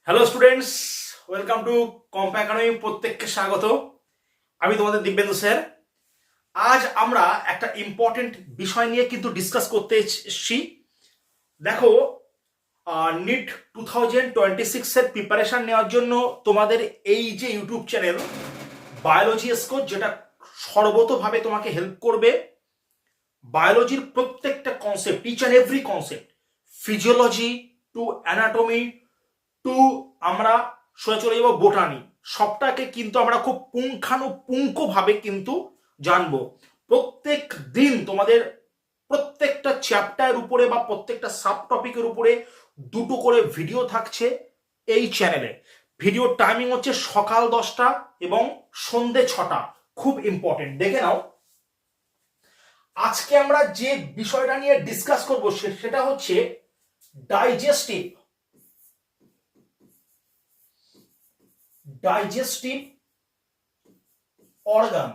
Hello students, welcome to comp academy. প্রত্যেককে স্বাগত। আমি তোমাদের দিব্যেন্দু স্যার। আজ আমরা একটা ইম্পর্টেন্ট বিষয় নিয়ে কিন্তু ডিসকাস করতে এসেছি। দেখো, নিট 2026 এর প্রিপারেশন নেওয়ার জন্য তোমাদের এই যে ইউটিউব চ্যানেল বায়োলজি স্কোর, যেটা সর্বতোভাবে তোমাকে হেল্প করবে বায়োলজির প্রত্যেকটা concept, each and every concept, physiology to anatomy to আমরা সোজা চলে যাবো বোটানি, সবটাকে কিন্তু আমরা খুব পুঙ্খানুপুঙ্খভাবে কিন্তু জানবো। প্রত্যেক দিন তোমাদের প্রত্যেকটা চ্যাপ্টারের উপরে বা প্রত্যেকটা সাব টপিকের উপরে দুটো করে ভিডিও থাকছে এই চ্যানেলে। ভিডিওর টাইমিং হচ্ছে সকাল 10টা এবং সন্ধে 6টা। খুব ইম্পর্টেন্ট, দেখে নাও। আজকে আমরা যে বিষয়টা নিয়ে ডিসকাস করবো সেটা হচ্ছে digestive digestive organ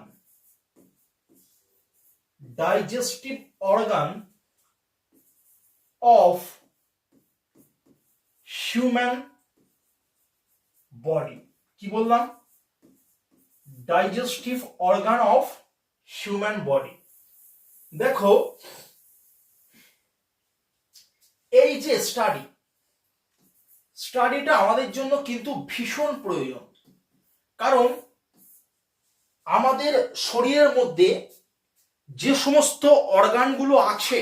digestive organ of human body. কি বললাম? Digestive organ of human body. দেখো, এই যে স্টাডিটা আমাদের জন্য কিন্তু ভীষণ প্রয়োজন। কারণ আমাদের শরীরের মধ্যে যে সমস্ত অর্গানগুলো আছে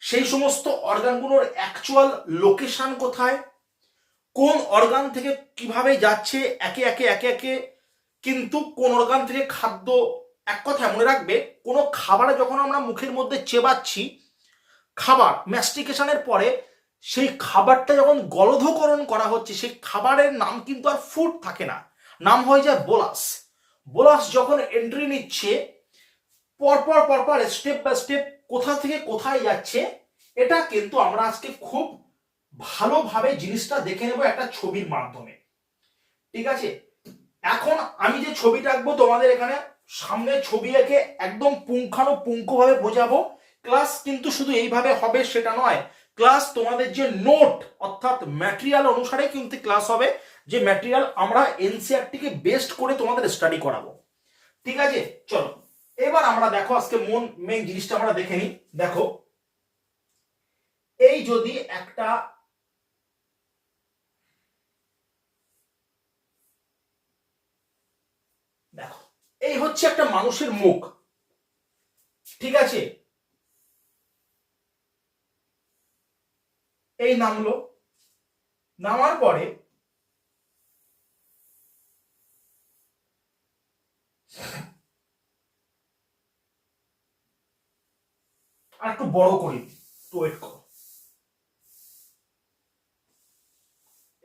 সেই সমস্ত অর্গানগুলোর অ্যাকচুয়াল লোকেশন কোথায়, কোন অর্গান থেকে কিভাবে যাচ্ছে একে একে একে একে, কিন্তু কোন অর্গান থেকে খাদ্য। এক কথা মনে রাখবে, কোনো খাবারে যখন আমরা মুখের মধ্যে চেবাচ্ছি, খাবার ম্যাস্টিকেশনের পরে সেই খাবারটা যখন গলধকরণ করা হচ্ছে, সেই খাবারের নাম কিন্তু আর ফুড থাকে না, নাম হয়ে যায় বোলাস। বোলাস যখন এন্ট্রি নিচ্ছে, পরপর পরপর স্টেপ বাই স্টেপ কোথা থেকে কোথায় যাচ্ছে, এটা কিন্তু আমরা আজকে খুব ভালোভাবে জিনিসটা দেখে নেব একটা ছবির মাধ্যমে। ঠিক আছে? এখন আমি যে ছবিটা আঁকবো তোমাদের এখানে সামনে ছবি এঁকে একদম পুঙ্খানুপুঙ্খভাবে বোঝাবো। ক্লাস কিন্তু শুধু এইভাবে হবে সেটা নয়, ক্লাস তোমাদের যে নোট অর্থাৎ ম্যাটেরিয়াল অনুসারে কিন্তু ক্লাস হবে, যে ম্যাটেরিয়াল আমরা এনসিইআরটি বেস্ট করে তোমাদের স্টাডি করাবো। ঠিক আছে, চলো এবার আমরা দেখো আজকে মেন জিনিসটা আমরা দেখে নিই। দেখো, এই যদি একটা দেখো, এই হচ্ছে একটা মানুষের মুখ। ঠিক আছে, এই নামলো, নামার পরে আর একটু বড় করি, একটু ওয়েট করো,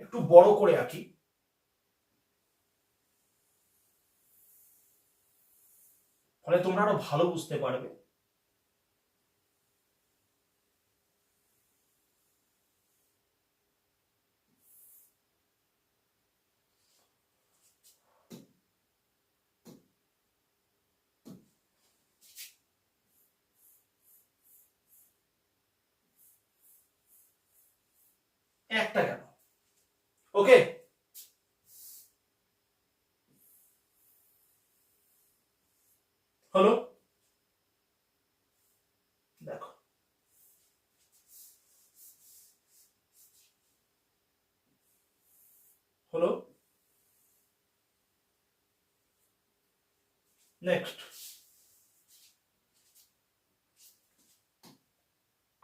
একটু বড় করে আঁকি, ফলে তোমরা আরো ভালো বুঝতে পারবে। একটা কেন? ওকে, হলো। দেখো, হলো। নেক্সট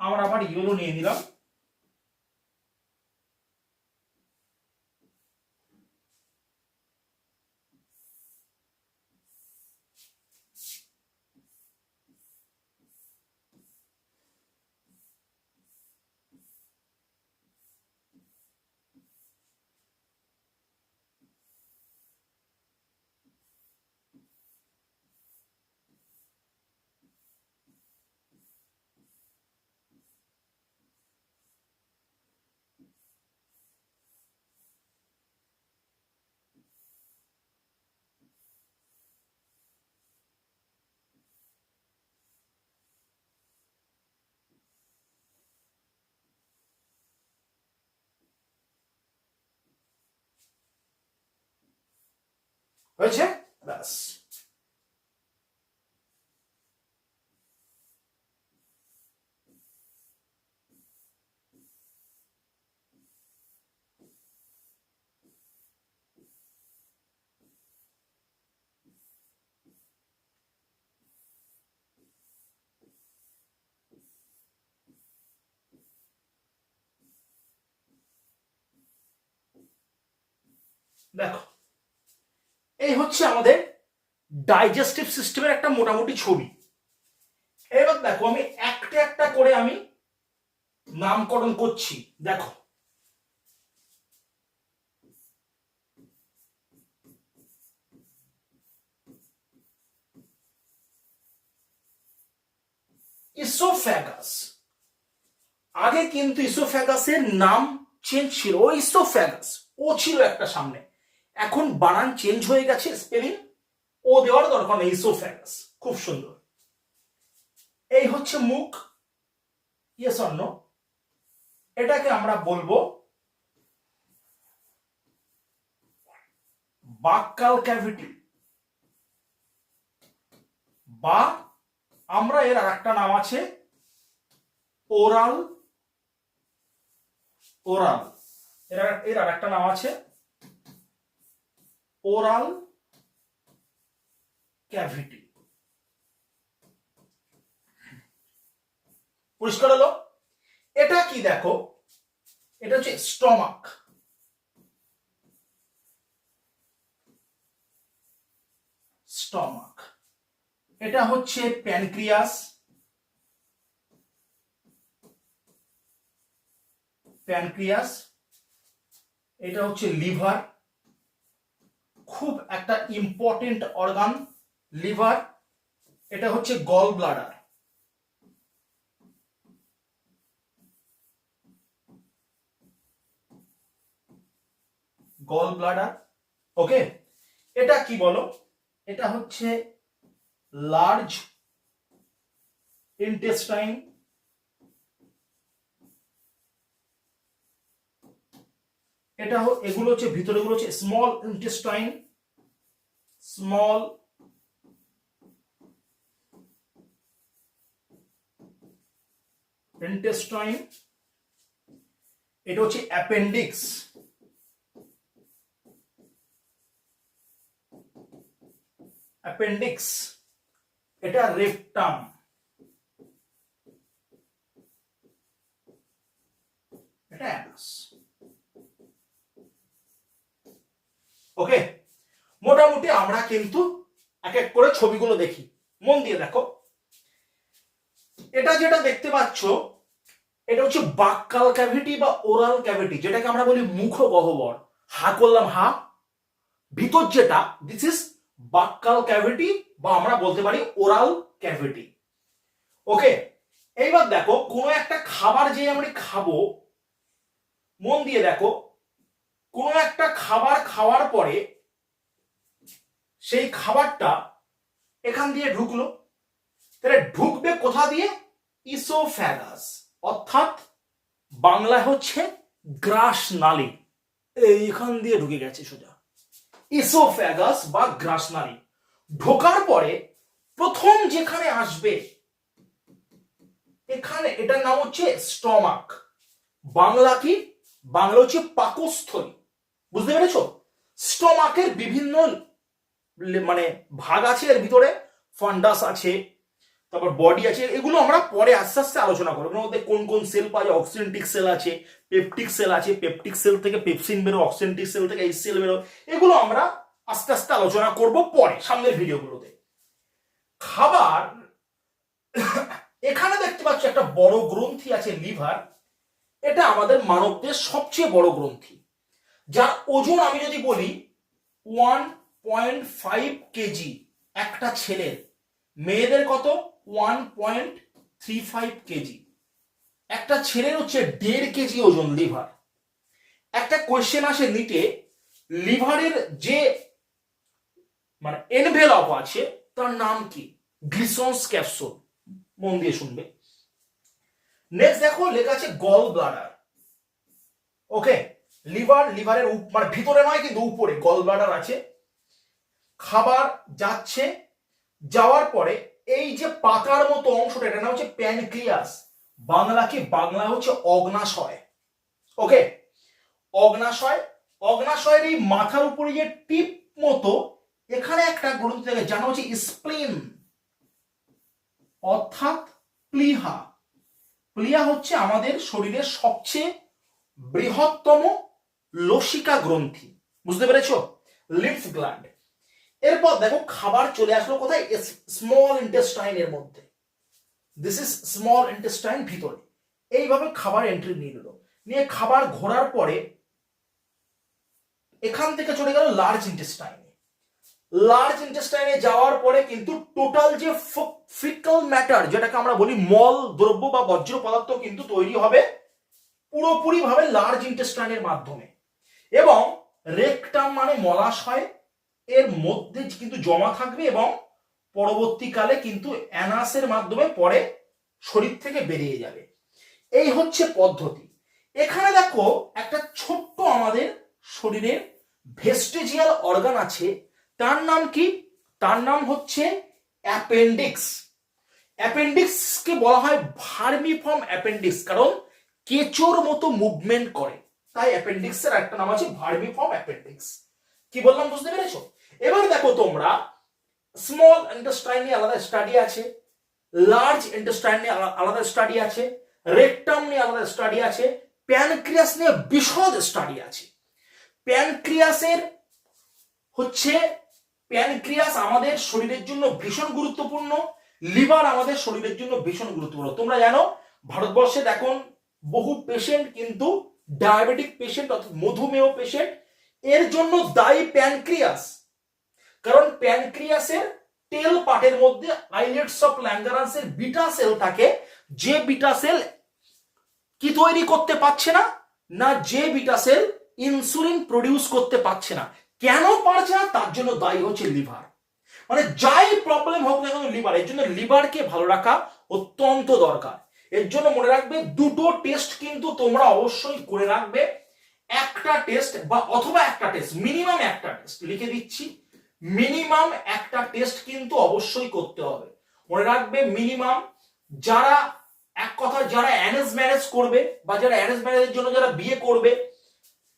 আমরা আবার ইয়েলো নিয়ে নিলাম। হয়েছে? ব্যাস। দেখো, এই হচ্ছে আমাদের ডাইজেস্টিভ সিস্টেমের একটা মোটামুটি ছবি। এবার দেখো আমি একটা একটা করে আমি নামকরণ করছি। দেখো, ইসোফ্যাগাস। আগে কিন্তু ইসোফ্যাগাসের নাম চেঞ্জ ছিল, ও ইসোফ্যাগাস, ও ছিল একটা সামনে। এখন বানান চেঞ্জ হয়ে গেছে, স্পেলিং ও দেওয়ার দরকার নেই, ইসোফ্যাগাস। খুব সুন্দর। এই হচ্ছে মুখ, ইয়েস অর নো? এটাকে আমরা বলবো বাক্যাল ক্যাভিটি, বা আমরা এর আরেকটা নাম আছে ওরাল, ওরাল, এর আরেকটা নাম আছে ওরাল ক্যাভিটি। পরিষ্কার হলো? এটা কি দেখো, এটা হচ্ছে স্টমাক, স্টমাক। এটা হচ্ছে প্যানক্রিয়াস, প্যানক্রিয়াস। এটা হচ্ছে লিভার, খুব একটা ইম্পর্টেন্ট অর্গান লিভার। এটা হচ্ছে গল ব্লাডার, গল ব্লাডার। ওকে, এটা কি বলো? এটা হচ্ছে লার্জ ইন্টেস্টাইন, এটা এগুলো হচ্ছে ভিতরে, এগুলো হচ্ছে স্মল ইন্টেস্টাইন, স্মল ইন্টেস্টাইন। এটা হচ্ছে অ্যাপেন্ডিক্স, অ্যাপেন্ডিক্স। এটা রেকটাম, এটা অ্যানাস। ওকে, মোটামুটি আমরা কিন্তু এক এক করে ছবিগুলো দেখি, মন দিয়ে দেখো। এটা যেটা দেখতে পাচ্ছ, এটা হচ্ছে বাক্যাল ক্যাভিটি বা ওরাল ক্যাভিটি, যেটাকে আমরা বলি মুখ গহ্বর। হা করলাম, হা, ভিতর যেটা, দিস ইজ বাক্যাল ক্যাভিটি, বা আমরা বলতে পারি ওরাল ক্যাভিটি। ওকে, এইবার দেখো, কোনো একটা খাবার যে আমরা খাবো, মন দিয়ে দেখো, কোনো একটা খাবার খাওয়ার পরে সেই খাবারটা এখান দিয়ে ঢুকলো, তাহলে ঢুকবে কোথা দিয়ে? ইসোফ্যাগাস, অর্থাৎ বাংলা হচ্ছে গ্রাস নালী। এইখান দিয়ে ঢুকে গেছে সোজা, ইসোফ্যাগাস বা গ্রাস নালী। ঢোকার পরে প্রথম যেখানে আসবে, এখানে এটার নাম হচ্ছে স্টমাক। বাংলা কি? বাংলা হচ্ছে পাকস্থলী। বুঝতে পেরেছো? স্টমাকের বিভিন্ন মানে ভাগ আছে, এর ভিতরে ফান্ডাস আছে, তারপর বডি আছে। এগুলো আমরা পরে আস্তে আস্তে আলোচনা করবো। এর মধ্যে কোন কোন সেল পাওয়া যায়, অক্সিজেন্টিক সেল আছে, পেপটিক সেল আছে, পেপটিক সেল থেকে পেপসিন বেরো, অক্সিজেন্টিক সেল থেকে এই সেল বেরো। এগুলো আমরা আস্তে আস্তে আলোচনা করব পরে, সামনের ভিডিওগুলোতে। খাবার, এখানে দেখতে পাচ্ছ একটা বড় গ্রন্থি আছে লিভার। এটা আমাদের মানবদের সবচেয়ে বড় গ্রন্থি, যার ওজন আমি যদি বলি 1.5 কেজি একটা ছেলের, মেয়েদের কত? 1.35 কেজি। একটা ছেলের হচ্ছে 1.5 কেজি ওজন লিভার। একটা কোয়েশ্চেন আসে নিটে, লিভারের যে মানে এনভেলপ আছে তার নাম কি? Glisson's capsule. মন দিয়ে শুনবে। নেক্সট দেখো, লেখা আছে গল ব্লাডার। ওকে, লিভার, লিভারের মানে ভিতরে নয় কিন্তু উপরে গল ব্লাডার আছে। খাবার যাচ্ছে, যাওয়ার পরে এই যে পাতার মতো অংশটা, এটা নাম হচ্ছে প্যানক্রিয়াস, বাংলা হচ্ছে অগ্নাশয়। ওকে, অগ্নাশয়, অগ্নাশয়ের এই মাথার উপরে যে টিপ মতো এখানে একটা গ্রন্থি থাকে জানা হচ্ছে স্প্লিন অর্থাৎ প্লিহা। প্লিহা হচ্ছে আমাদের শরীরের সবচেয়ে বৃহত্তম লসিকা গ্রন্থি, বুঝতে পেরেছো, লিম্ফ গ্ল্যান্ড। এরপর দেখো খাবার চলে আসলো কোথায়, স্মল ইন্টেস্টাইনের মধ্যে, দিস ইজ স্মল ইন্টেস্টাইন ভিতরে। এইভাবে খাবার এন্ট্রি নিয়ে নিল, নিয়ে খাবার ঘোরার পরে এখান থেকে চলে গেল লার্জ ইন্টেস্টাইনে। লার্জ ইন্টেস্টাইনে যাওয়ার পরে কিন্তু টোটাল যে ফিকাল ম্যাটার, যেটাকে আমরা বলি মল দ্রব্য বা বর্জ্য পদার্থ, কিন্তু তৈরি হবে পুরোপুরি ভাবে লার্জ ইন্টেস্টাইনের মাধ্যমে, এবং রেকটাম মানে মলাশয় এর মধ্যে কিন্তু জমা থাকবে এবং পরবর্তীকালে কিন্তু অ্যানাসের মাধ্যমে পরে শরীর থেকে বেরিয়ে যাবে। এই হচ্ছে পদ্ধতি। এখানে দেখো একটা ছোট্ট আমাদের শরীরের ভেস্টিজিয়াল অর্গান আছে, তার নাম কি, তার নাম হচ্ছে অ্যাপেন্ডিক্স। অ্যাপেন্ডিক্সকে বলা হয় ভার্মিফর্ম অ্যাপেন্ডিক্স, কারণ কেঁচোর মতো মুভমেন্ট করে, তাই অ্যাপেন্ডিক্সের একটা নাম আছে ভার্মিফর্ম অ্যাপেন্ডিক্স। কি বললাম বুঝতে পেরেছো? এবার দেখো তোমরা স্মল ইন্টেস্টাইন নিয়ে আলাদা স্টাডি আছে, লার্জ ইন্টেস্টাইন নিয়ে আলাদা স্টাডি আছে, রেকটাম নিয়ে আলাদা স্টাডি আছে, প্যানক্রিয়াস নিয়ে বিশদ স্টাডি আছে। প্যানক্রিয়াসের হচ্ছে, প্যানক্রিয়াস আমাদের শরীরের জন্য ভীষণ গুরুত্বপূর্ণ, লিভার আমাদের শরীরের জন্য ভীষণ গুরুত্বপূর্ণ। তোমরা জানো ভারতবর্ষে এখন বহু পেশেন্ট কিন্তু ডায়াবেটিক পেশেন্ট অর্থাৎ মধুমেহ পেশেন্ট, এর জন্য দায়ী প্যানক্রিয়াস। কারণ প্যানক্রিয়াসের টেল পার্টের মধ্যে আইলেটস অফ ল্যাঙ্গারান্সের বিটা সেল থাকে, যে বিটা সেল কি তৈরি করতে পারছে না, না যে বিটা সেল ইনসুলিন প্রডিউস করতে পারছে না। কেন পারছে না, তার জন্য দায়ী হচ্ছে লিভার। মানে যাই প্রবলেম হোক না কেন লিভার, এর জন্য লিভারকে ভালো রাখা অত্যন্ত দরকার। এর জন্য মনে রাখবে দুটো টেস্ট কিন্তু তোমরা অবশ্যই করে রাখবে, একটা টেস্ট বা অথবা একটা টেস্ট, মিনিমাম একটা টেস্ট লিখে দিচ্ছি, মিনিমাম একটা টেস্ট কিন্তু অবশ্যই করতে হবে। মনে রাখবে মিনিমাম, যারা এক কথা যারা অ্যারেঞ্জ ম্যারেজ করবে বা যারা অ্যারেঞ্জ ম্যারেজের জন্য যারা বিয়ে করবে,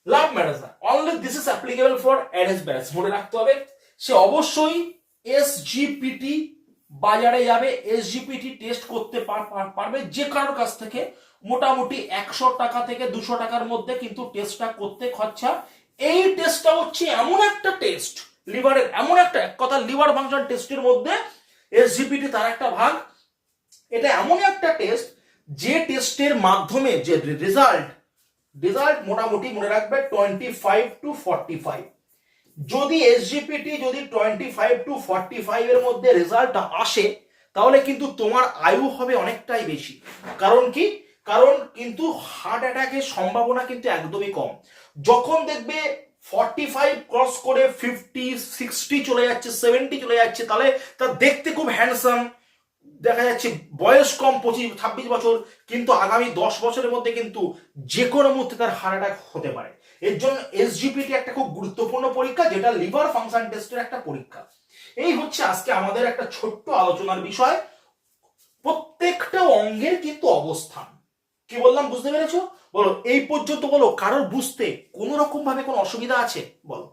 লাভ ম্যারেজ না, only this is applicable for arrange marriage, মনে রাখতে হবে। সে অবশ্যই এসজিপিটি বাজারে যাবে, এসজিপিটি টেস্ট করতে পারবে যে কারোর কাছ থেকে, মোটামুটি 100 টাকা থেকে 200 টাকার মধ্যে কিন্তু টেস্টটা করতে খরচা। এই টেস্টটা হচ্ছে এমন একটা টেস্ট, লিভারের এমন একটা, এক কথা লিভার ফাংশন টেস্টের মধ্যে এসজিপিটি তার একটা ভাগ। এটা এমন একটা টেস্ট যে টেস্টের মাধ্যমে যে রেজাল্ট মোটামুটি মনে রাখবে 25 to 45। যদি এসজিপিটি যদি 25 to 45 এর মধ্যে রেজাল্ট আসে, তাহলে কিন্তু তোমার আয়ু হবে অনেকটাই বেশি। কারণ কি, কারণ কিন্তু হার্ট অ্যাটাকের সম্ভাবনা কিন্তু একদমই কম। যখন দেখবে 45 ক্রস করে 50, 60 চলে যাচ্ছে, 70 চলে যাচ্ছে, তাহলে তার দেখতে খুব হ্যান্ডসাম দেখা যাচ্ছে, বয়স কম 25-26 বছর, কিন্তু আগামী 10 বছরের মধ্যে কিন্তু যে কোনো মুহূর্তে তার হার্ট অ্যাটাক হতে পারে। এর জন্য এসজিপিটি একটা খুব গুরুত্বপূর্ণ পরীক্ষা, যেটা লিভার ফাংশন টেস্টের একটা পরীক্ষা। এই হচ্ছে আজকে আমাদের একটা ছোট্ট আলোচনার বিষয়, প্রত্যেকটা অঙ্গের কিন্তু অবস্থান। কি বললাম বুঝতে পেরেছো? বলো এই পর্যন্ত, বলো কারোর বুঝতে কোন রকম ভাবে কোনো অসুবিধা আছে? বলো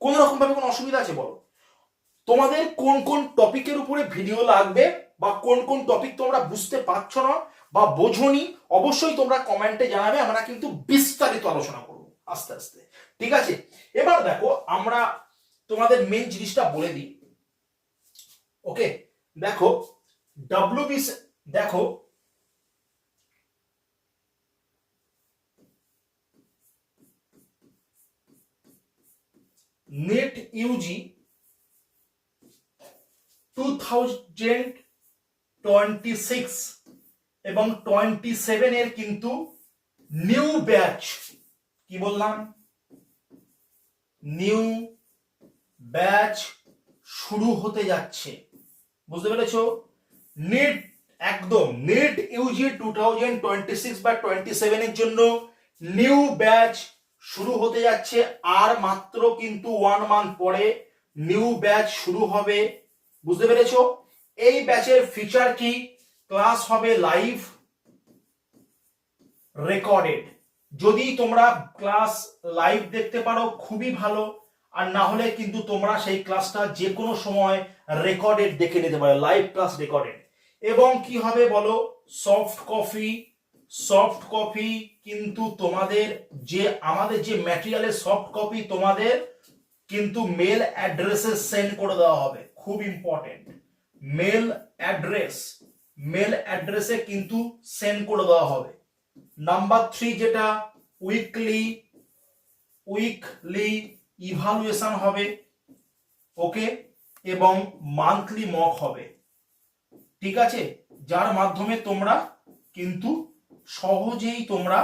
কোন রকম ভাবে কোনো অসুবিধা আছে? বলো তোমাদের কোন কোন টপিকের উপরে ভিডিও লাগবে, বা কোন কোন টপিক তোমরা বুঝতে পারছো না বা বোঝোনি, অবশ্যই তোমরা কমেন্টে জানাবে। আমরা কিন্তু বিস্তারিত আলোচনা করব আস্তে আস্তে, ঠিক আছে? এবার দেখো আমরা তোমাদের মেন জিনিসটা বলে দিই। ওকে, দেখো ডব্লিউবিসি, দেখো নেট ইউজি 2026 এবং 27 এর কিন্তু নিউ ব্যাচ, কি বললাম, নিউ ব্যাচ শুরু হতে যাচ্ছে, বুঝতে পেরেছো? নেট, একদম নেট ইউজি 2026 বা 27 এর জন্য নিউ ব্যাচ শুরু হতে যাচ্ছে। আর মাত্র কিন্তু 1 মান্থ পরে নিউ ব্যাচ শুরু হবে, বুঝতে পেরেছো? এই ব্যাচের ফিচার কি? ক্লাস হবে লাইভ রেকর্ডেড। যদি তোমরা ক্লাস লাইভ দেখতে পারো খুবই ভালো, আর না হলে কিন্তু তোমরা সেই ক্লাসটা যে কোনো সময় রেকর্ডেড দেখে নিতে পারো, লাইভ ক্লাস রেকর্ডেড। এবং কি হবে বলো? সফট কপি কিন্তু তোমাদের যে আমাদের যে ম্যাটেরিয়ালের সফট কপি তোমাদের কিন্তু মেল অ্যাড্রেসে সেন্ড করে দেওয়া হবে, খুব ইম্পর্টেন্ট। মেল অ্যাড্রেসে কিন্তু সেন্ড করে দেওয়া হবে। নাম্বার 3 যেটা উইকলি ইভালুয়েশন হবে, ওকে, এবং মান্থলি মক হবে, ঠিক আছে, যার মাধ্যমে তোমরা কিন্তু সহজেই তোমরা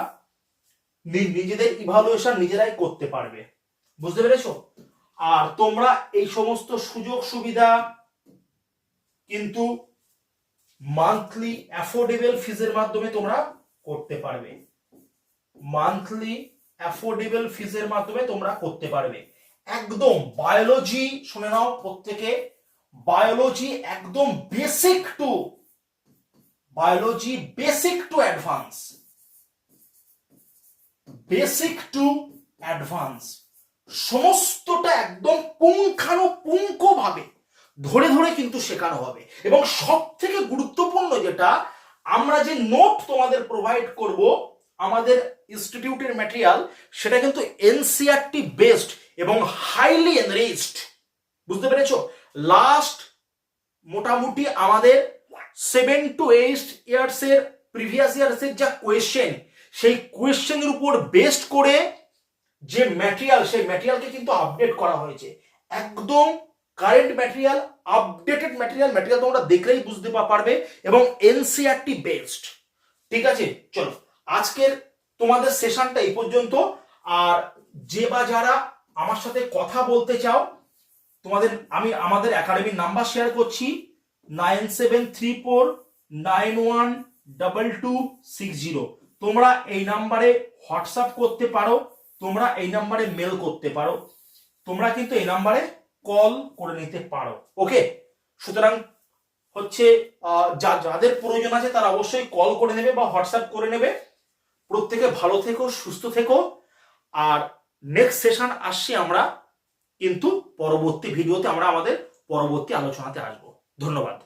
নিজেদের ইভালুয়েশন নিজেরাই করতে পারবে, বুঝতে পেরেছো? আর তোমরা এই সমস্ত সুযোগ সুবিধা কিন্তু মান্থলি অ্যাফোর্ডেবল ফিজের মাধ্যমে তোমরা করতে পারবে, একদম বায়োলজি শুনে নাও প্রত্যেকে, বায়োলজি একদম বেসিক টু অ্যাডভান্স সমস্তটা একদম পুঙ্খানুপুঙ্খ ভাবে ধরে ধরে কিন্তু শেখানো হবে। এবং সব থেকে গুরুত্বপূর্ণ যেটা, আমরা যে নোট তোমাদের প্রোভাইড করব আমাদের ইনস্টিটিউটের ম্যাটেরিয়াল, সেটা কিন্তু এনসিইআরটি বেসড এবং হাইলি এনরিচড, বুঝতে পেরেছো? লাস্ট মোটামুটি আমাদের 7 to 8 ইয়ার্স এর প্রিভিয়াস ইয়ার্স এর যা কোয়েশ্চেন, সেই কোয়েশ্চেনের উপর বেসড করে যে ম্যাটেরিয়াল, সেই ম্যাটেরিয়ালকে কিন্তু আপডেট করা হয়েছে, একদম কারেন্ট ম্যাটেরিয়াল, আপডেটেড ম্যাটেরিয়াল তোমরা দেখলেই বুঝতে পারবে, এবং এনসিইআরটি বেসড, ঠিক আছে? চলো, আজকের তোমাদের সেশনটা এই পর্যন্ত। আর যে বা যারা আমার সাথে কথা বলতে চাও, তোমাদের আমি আমাদের একাডেমির নাম্বার শেয়ার করছি, 9734912260। তোমরা এই নাম্বারে হোয়াটসঅ্যাপ করতে পারো, তোমরা এই নাম্বারে মেল করতে পারো, তোমরা কিন্তু এই নাম্বারে কল করে নিতে পারো, ওকে? সুতরাং হচ্ছে যাদের প্রয়োজন আছে তারা অবশ্যই কল করে নেবে বা হোয়াটসঅ্যাপ করে নেবে। প্রত্যেকে ভালো থেকো, সুস্থ থেকো। আর নেক্সট সেশন আসছি আমরা কিন্তু পরবর্তী ভিডিওতে, আমরা আমাদের পরবর্তী আলোচনাতে আসবো। ধন্যবাদ।